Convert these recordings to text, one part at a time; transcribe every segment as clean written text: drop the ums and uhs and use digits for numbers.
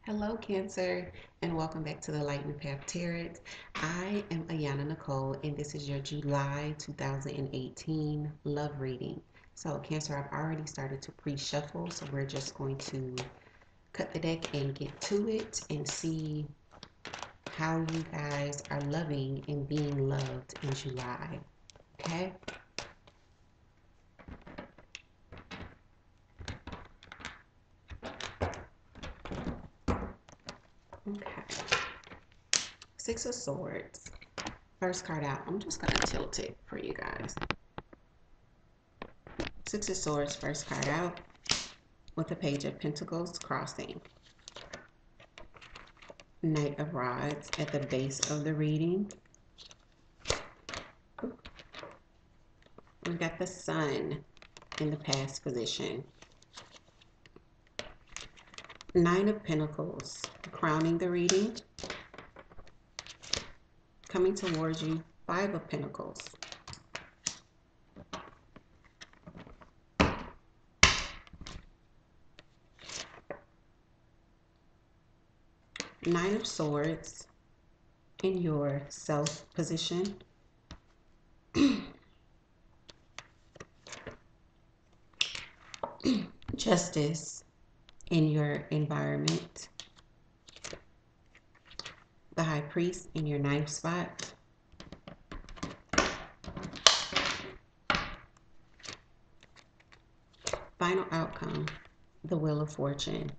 Hello, Cancer, and welcome back to the Light and Path Tarot. I am Ayana Nicole, and this is your July 2018 love reading. So, Cancer, I've already started to pre-shuffle, so we're just going to cut the deck and get to it and see how you guys are loving and being loved in July. Okay? Okay. Six of Swords. First card out. I'm just going to tilt it for you guys. Six of Swords, first card out, with the Page of Pentacles crossing. Knight of Rods at the base of the reading. We've got the Sun in the past position. Nine of Pentacles crowning the reading. Coming towards you, Five of Pentacles. Nine of Swords in your self position. Justice in your environment. The High Priest in your ninth spot. Final outcome, the Wheel of Fortune.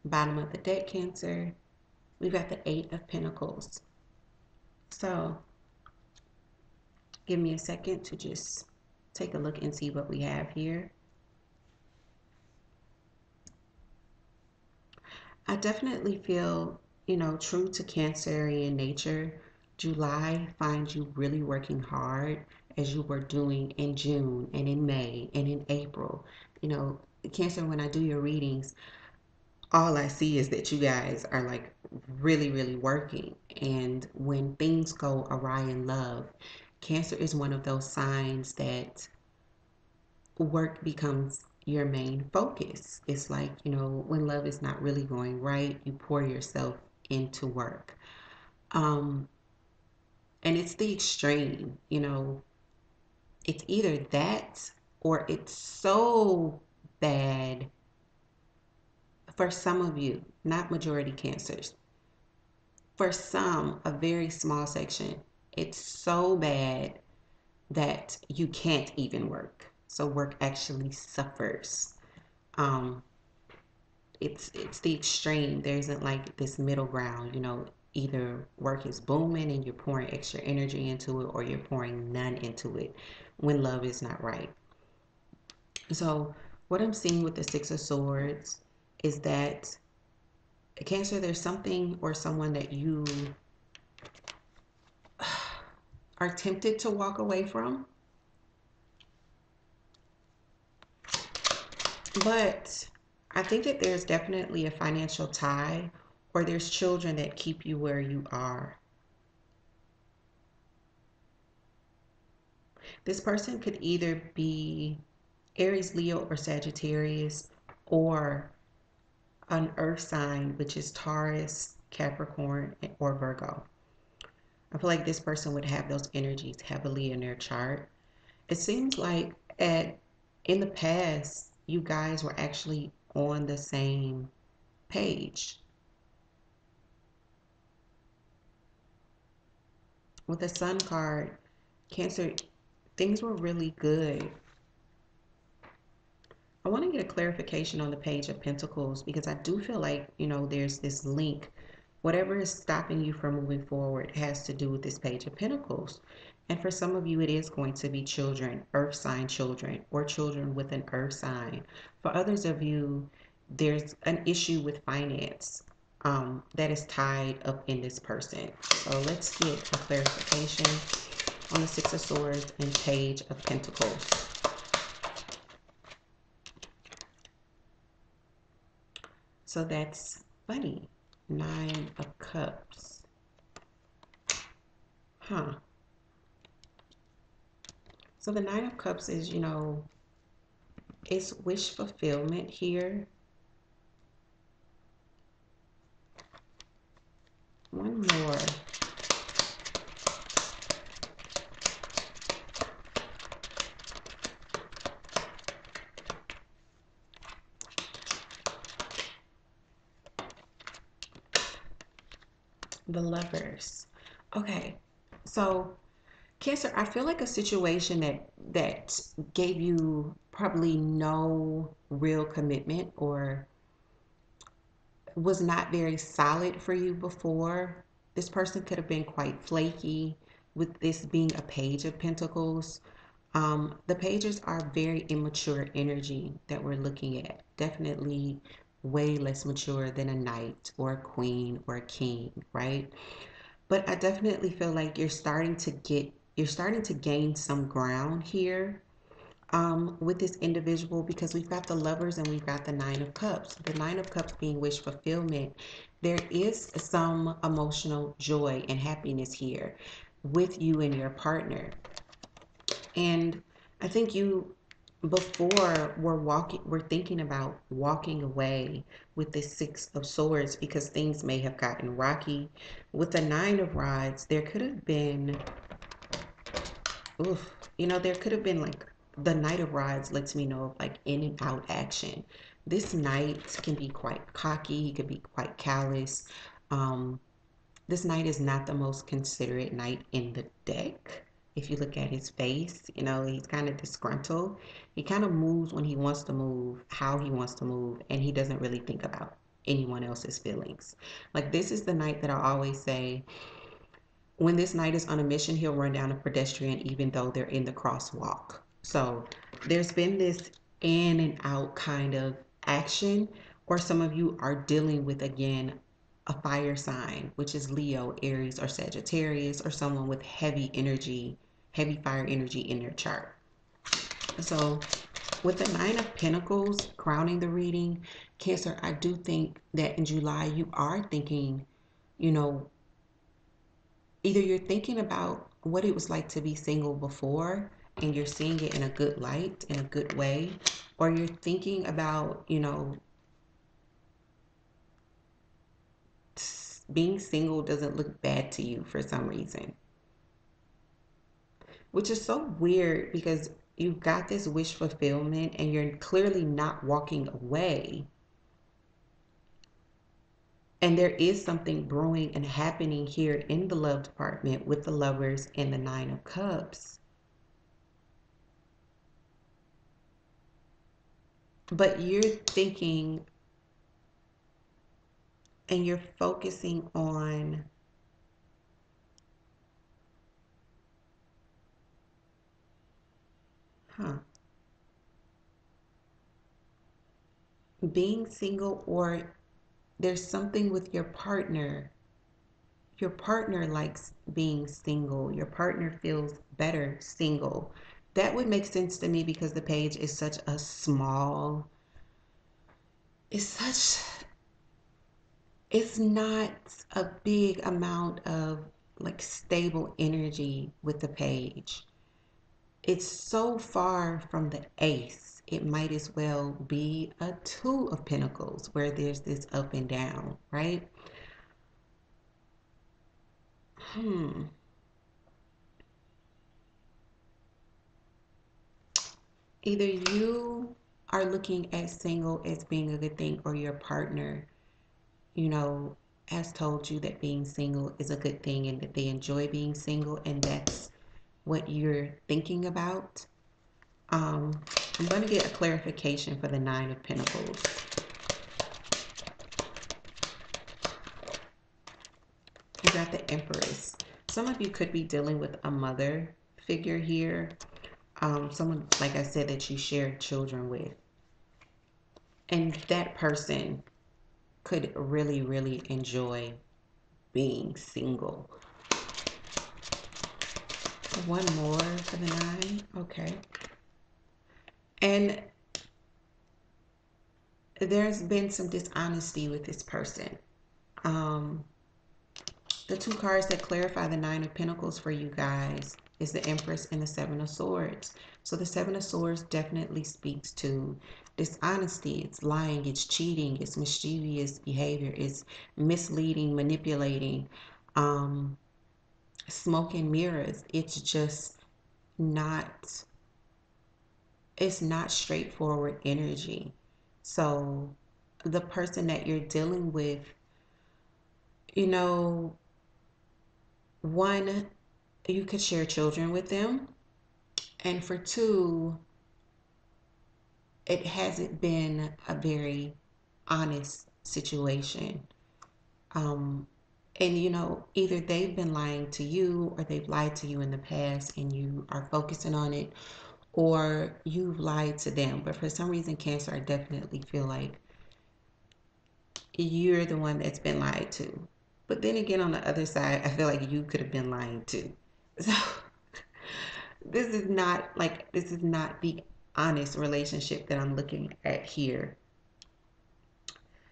Bottom of the deck, Cancer, we've got the Eight of Pentacles. So give me a second to just take a look and see what we have here. I definitely feel, true to Cancerian nature, July finds you really working hard as you were doing in June and in May and in April. Cancer, when I do your readings, all I see is that you guys are like really, really working. And when things go awry in love, Cancer is one of those signs that work becomes your main focus. It's like, when love is not really going right, you pour yourself into work. And it's the extreme, it's either that or it's so bad for some of you, not majority Cancers. For some, a very small section, it's so bad that you can't even work. So work actually suffers. Um, it's the extreme. There isn't like this middle ground, either work is booming and you're pouring extra energy into it, or you're pouring none into it when love is not right. So what I'm seeing with the Six of Swords is that, Cancer, there's something or someone that you are tempted to walk away from, but I think that there's definitely a financial tie, or there's children that keep you where you are. This person could either be Aries, Leo, or Sagittarius, or an earth sign, which is Taurus, Capricorn, or Virgo. I feel like this person would have those energies heavily in their chart. It seems like in the past, you guys were actually on the same page. With the Sun card, Cancer, things were really good. I want to get a clarification on the Page of Pentacles, because I do feel like, there's this link. Whatever is stopping you from moving forward has to do with this Page of Pentacles. And for some of you, it is going to be children, earth sign children, or children with an earth sign. For others of you, there's an issue with finance that is tied up in this person. So let's get a clarification on the Six of Swords and Page of Pentacles. So that's funny. Nine of Cups. Huh. So the Nine of Cups is, it's wish fulfillment here. One more. The Lovers. Okay. So, Cancer, I feel like a situation that gave you probably no real commitment or was not very solid for you before. This person could have been quite flaky with this being a page of pentacles. The pages are very immature energy that we're looking at. Definitely way less mature than a knight or a queen or a king, right? But I definitely feel like you're starting to gain some ground here with this individual because we've got the Lovers and we've got the Nine of Cups. The Nine of Cups being wish fulfillment. There is some emotional joy and happiness here with you and your partner. And I think you before we're thinking about walking away with the Six of Swords because things may have gotten rocky. With the Nine of Rods, there could have been oof, there could have been like the Knight of Rods lets me know of like in and out action. This knight can be quite cocky, he could be quite callous. Um, this knight is not the most considerate knight in the deck. If you look at his face, he's kind of disgruntled. He kind of moves when he wants to move, how he wants to move, and he doesn't really think about anyone else's feelings. Like, this is the knight that I always say when this knight is on a mission, he'll run down a pedestrian even though they're in the crosswalk. So there's been this in and out kind of action, or some of you are dealing with, again, a fire sign, which is Leo, Aries, or Sagittarius, or someone with heavy energy, heavy fire energy in their chart. So with the Nine of Pentacles crowning the reading, Cancer, I do think that in July you are thinking, you know, either you're thinking about what it was like to be single before and you're seeing it in a good light, in a good way, or you're thinking about, being single doesn't look bad to you for some reason, which is so weird because you've got this wish fulfillment and you're clearly not walking away. And there is something brewing and happening here in the love department with the Lovers and the Nine of Cups. But you're thinking and you're focusing on huh, being single, or there's something with your partner. Your partner likes being single. Your partner feels better single. That would make sense to me because the page is such a small, it's such, it's not a big amount of like stable energy with the page. It's so far from the ace. It might as well be a two of pentacles where there's this up and down, right? Hmm. Either you are looking at single as being a good thing, or your partner, you know, has told you that being single is a good thing and that they enjoy being single, and that's what you're thinking about. Um, I'm going to get a clarification for the Nine of Pentacles. You got the Empress. Some of you could be dealing with a mother figure here. Someone, like I said, that you shared children with. And that person could really, really enjoy being single. One more for the nine. Okay. And there's been some dishonesty with this person. Um, the two cards that clarify the Nine of Pentacles for you guys is the Empress and the Seven of Swords. So the Seven of Swords definitely speaks to dishonesty, it's lying, it's cheating, it's mischievous behavior, it's misleading, manipulating, um, smoke and mirrors. It's just not, it's not straightforward energy. So the person that you're dealing with, you know, one, you could share children with them. And for two, it hasn't been a very honest situation. Um, and either they've been lying to you or they've lied to you in the past and you are focusing on it, or you've lied to them. But for some reason, Cancer, I definitely feel like you're the one that's been lied to. But then again, on the other side, I feel like you could have been lying too. So this is not the honest relationship that I'm looking at here.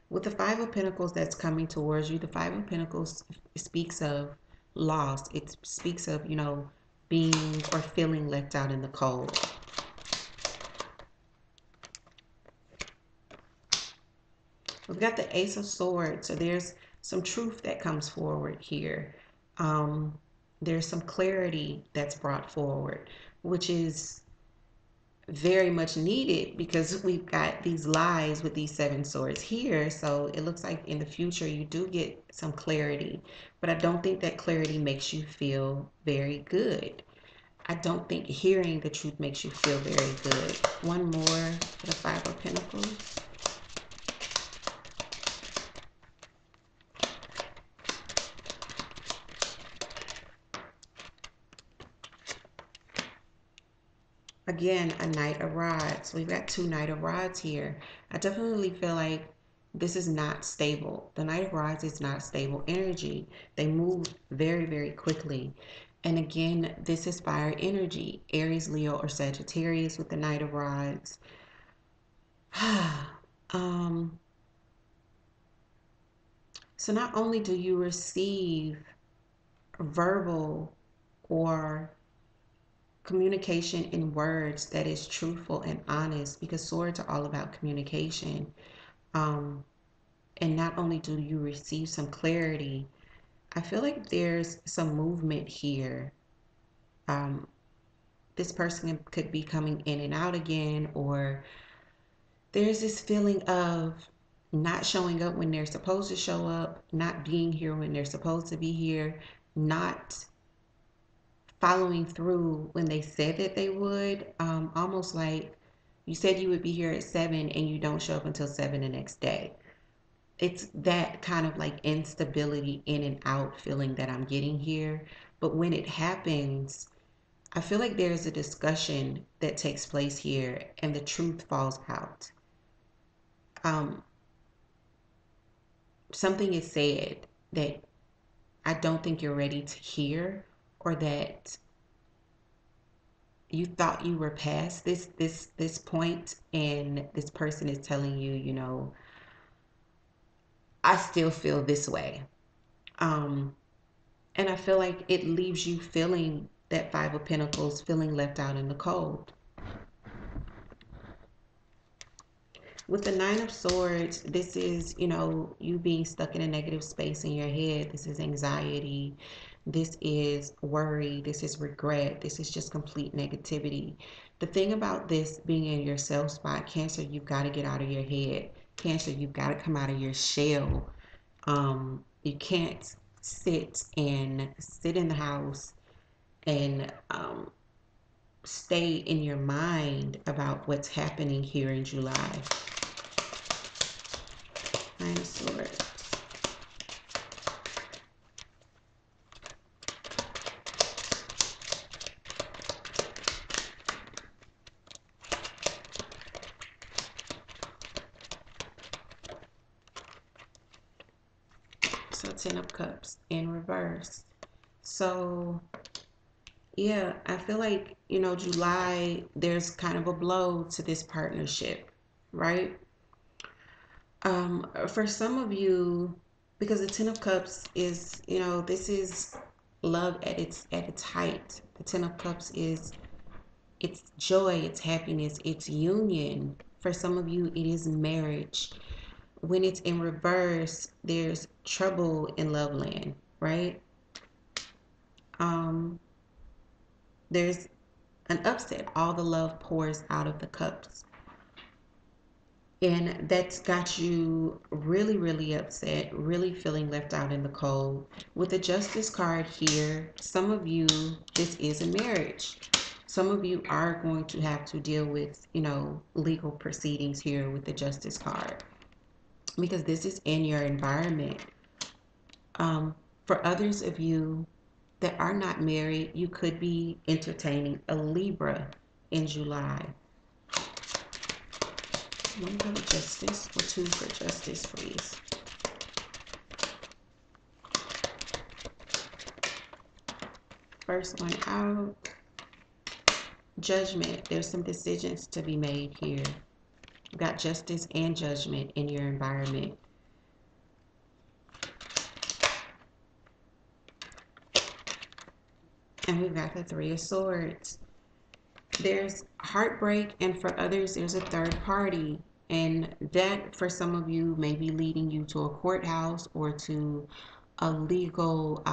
With the Five of Pentacles that's coming towards you, the Five of Pentacles speaks of loss. It speaks of, being or feeling left out in the cold. We've got the Ace of Swords, so there's some truth that comes forward here. There's some clarity that's brought forward, which is very much needed because we've got these lies with these Seven Swords here. So it looks like in the future you do get some clarity, but I don't think that clarity makes you feel very good. I don't think hearing the truth makes you feel very good. One more for the Five of Pentacles. Again, a Knight of Rods. We've got two Knight of Rods here. I definitely feel like this is not stable. The Knight of Rods is not stable energy. They move very, very quickly. And again, this is fire energy. Aries, Leo, or Sagittarius with the Knight of Rods. So not only do you receive verbal or communication in words that is truthful and honest, because swords are all about communication. And not only do you receive some clarity, I feel like there's some movement here. This person could be coming in and out again, or there's this feeling of not showing up when they're supposed to show up, not being here when they're supposed to be here, not following through when they said that they would. Almost like you said you would be here at 7 and you don't show up until 7 the next day. It's that kind of like instability in and out feeling that I'm getting here. But when it happens, I feel like there's a discussion that takes place here and the truth falls out. Something is said that I don't think you're ready to hear, or that you thought you were past this point, and this person is telling you, I still feel this way. And I feel like it leaves you feeling that Five of Pentacles, feeling left out in the cold. With the Nine of Swords, this is, you being stuck in a negative space in your head. This is anxiety. This is worry. This is regret. This is just complete negativity. The thing about this being in your self spot, Cancer, you've got to get out of your head. Cancer, you've got to come out of your shell. You can't sit in the house and stay in your mind about what's happening here in July. Nine of Swords. So Ten of Cups in reverse. So yeah, I feel like, July, there's kind of a blow to this partnership, right? For some of you, because the Ten of Cups is, this is love at its height. The Ten of Cups is, it's joy, it's happiness, it's union. For some of you, it is marriage. When it's in reverse, there's trouble in love land, right? Um, there's an upset. All the love pours out of the cups. And that's got you really, really upset, really feeling left out in the cold. With the Justice card here, some of you, this is a marriage. Some of you are going to have to deal with, legal proceedings here with the Justice card because this is in your environment. For others of you that are not married, you could be entertaining a Libra in July. One for justice, or two for justice, please. First one out. Judgment. There's some decisions to be made here. You've got justice and judgment in your environment. And we've got the Three of Swords. There's heartbreak, and for others, there's a third party. And that, for some of you, may be leading you to a courthouse or to a legal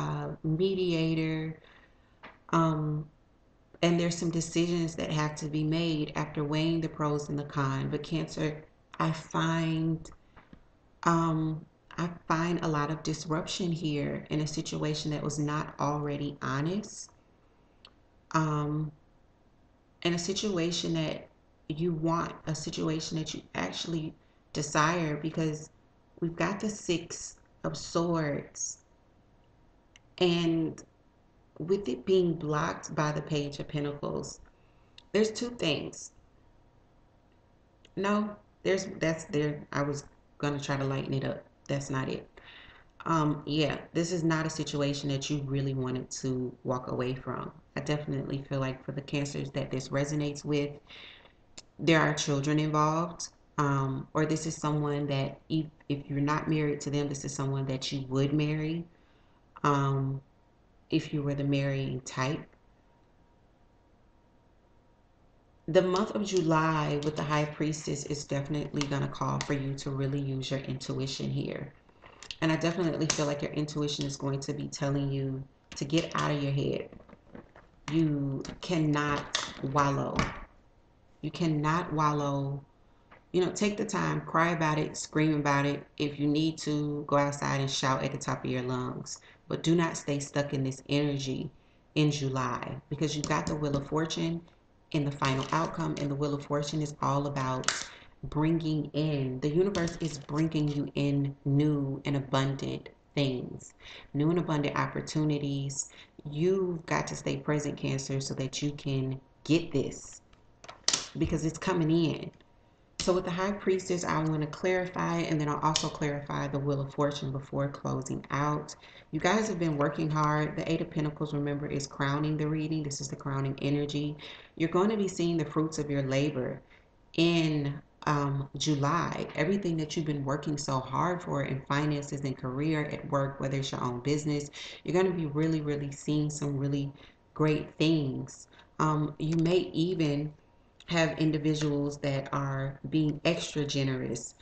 mediator. And there's some decisions that have to be made after weighing the pros and the cons. But Cancer, I find a lot of disruption here in a situation that was not already honest. In a situation that you want, a situation that you actually desire, because we've got the Six of Swords, and with it being blocked by the Page of Pentacles, there's two things. No, that's there. I was gonna try to lighten it up. That's not it. Yeah, this is not a situation that you really wanted to walk away from. I definitely feel like for the Cancers that this resonates with, there are children involved. Or this is someone that if you're not married to them, this is someone that you would marry. If you were the marrying type. The month of July with the High Priestess is definitely going to call for you to really use your intuition here. And I definitely feel like your intuition is going to be telling you to get out of your head. You cannot wallow. You cannot wallow. Take the time, cry about it, scream about it. If you need to, go outside and shout at the top of your lungs. But do not stay stuck in this energy in July, because you've got the Wheel of Fortune in the final outcome. And the Wheel of Fortune is all about bringing in, the universe is bringing you in new and abundant things, new and abundant opportunities. You've got to stay present, Cancer, so that you can get this, because it's coming in. So with the High Priestess, I want to clarify, and then I'll also clarify the Wheel of Fortune before closing out. You guys have been working hard. The Eight of Pentacles, remember, is crowning the reading. This is the crowning energy. You're going to be seeing the fruits of your labor in July. Everything that you've been working so hard for in finances and career, at work, whether it's your own business, you're going to be really, really seeing some really great things. You may even have individuals that are being extra generous.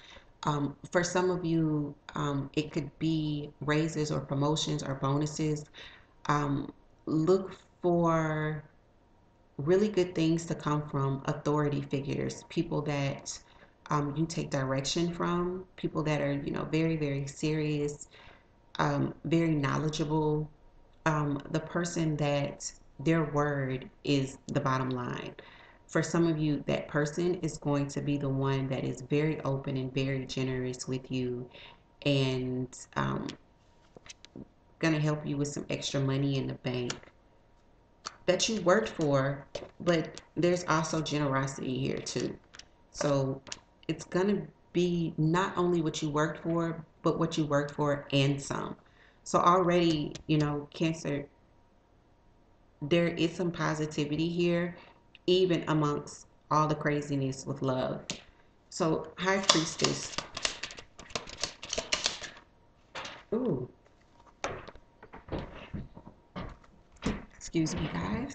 For some of you, it could be raises or promotions or bonuses. Look for really good things to come from authority figures, people that you take direction from, people that are, very, very serious, very knowledgeable, the person that their word is the bottom line. For some of you, that person is going to be the one that is very open and very generous with you, and going to help you with some extra money in the bank that you worked for. But there's also generosity here too. So it's going to be not only what you worked for, but what you worked for and some. So already, Cancer, there is some positivity here, even amongst all the craziness with love. So, High Priestess. Ooh. Excuse me, guys.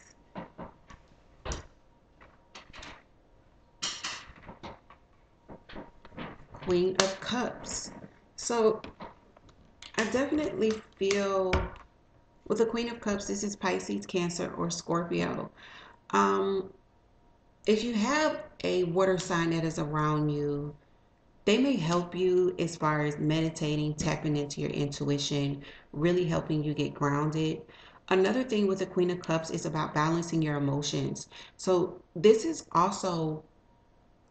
Queen of Cups. So I definitely feel with the Queen of Cups, this is Pisces, Cancer, or Scorpio. Um, if you have a water sign that is around you, they may help you as far as meditating, tapping into your intuition, really helping you get grounded. Another thing with the Queen of Cups is about balancing your emotions. So this is also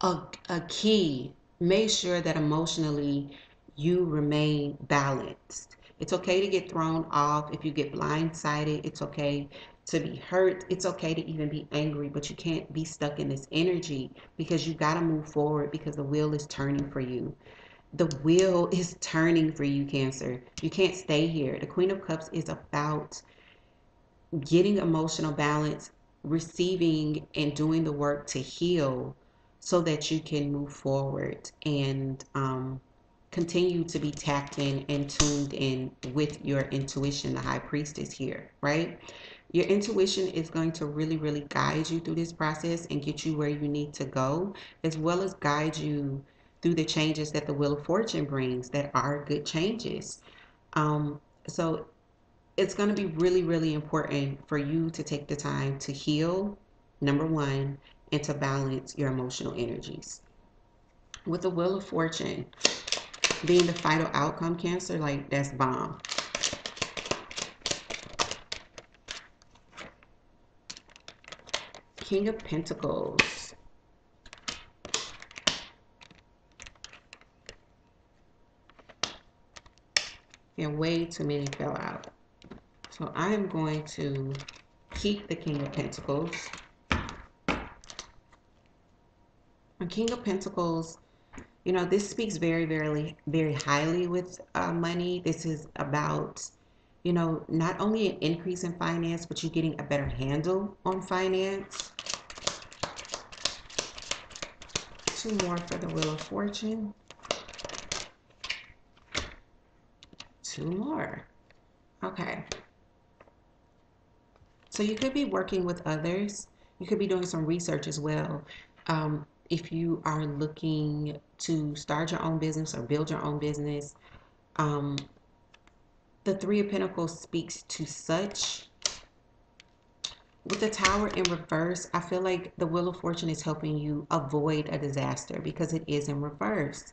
a key. Make sure that emotionally you remain balanced. It's okay to get thrown off. If you get blindsided, it's okay to be hurt. It's okay to even be angry, but you can't be stuck in this energy because you got to move forward because the wheel is turning for you. The wheel is turning for you, Cancer. You can't stay here. The Queen of Cups is about getting emotional balance, receiving and doing the work to heal so that you can move forward and continue to be tapped in and tuned in with your intuition. The high priestess here, right? Your intuition is going to really, really guide you through this process and get you where you need to go, as well as guide you through the changes that the Wheel of Fortune brings that are good changes. So it's going to be really, really important for you to take the time to heal, number one, and to balance your emotional energies. With the Wheel of Fortune being the final outcome, Cancer, like that's bomb. King of Pentacles. And way too many fell out. So I am going to keep the King of Pentacles. A King of Pentacles, you know, this speaks very, very, very highly with money. This is about, you know, not only an increase in finance, but you getting a better handle on finance. Two more for the Wheel of Fortune. Two more. Okay. So you could be working with others. You could be doing some research as well. If you are looking to start your own business or build your own business, um, the Three of Pentacles speaks to such. With the Tower in reverse, I feel like the Wheel of Fortune is helping you avoid a disaster because it is in reverse.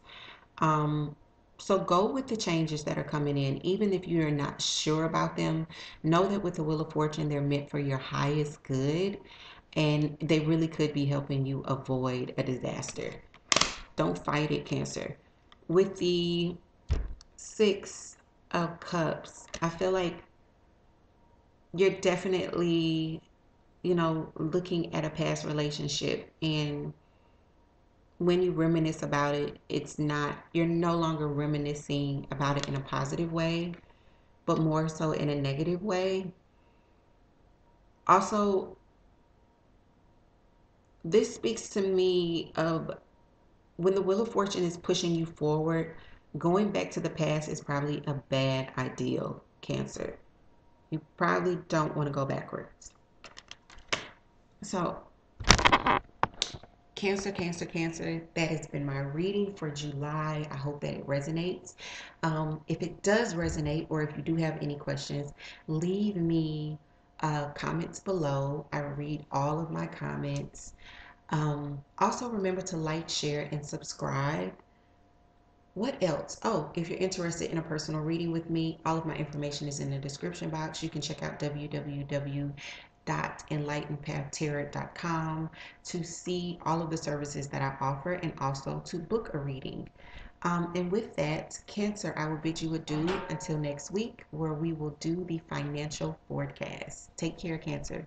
Um, so go with the changes that are coming in, even if you're not sure about them. Know that with the Wheel of Fortune, they're meant for your highest good, and they really could be helping you avoid a disaster. Don't fight it, Cancer. With the Six of Cups, I feel like you're definitely, you know, looking at a past relationship, and when you reminisce about it, it's not, you're no longer reminiscing about it in a positive way, but more so in a negative way. Also, this speaks to me of when the Wheel of Fortune is pushing you forward, going back to the past is probably a bad ideal, Cancer. You probably don't want to go backwards. So, Cancer, Cancer, Cancer, that has been my reading for July. I hope that it resonates. If it does resonate, or if you do have any questions, leave me comments below. I read all of my comments. Also, remember to like, share, and subscribe. What else? Oh, if you're interested in a personal reading with me, all of my information is in the description box. You can check out www.enlightenedpathtarot.com to see all of the services that I offer and also to book a reading. And with that, Cancer, I will bid you adieu until next week, where we will do the financial forecast. Take care, Cancer.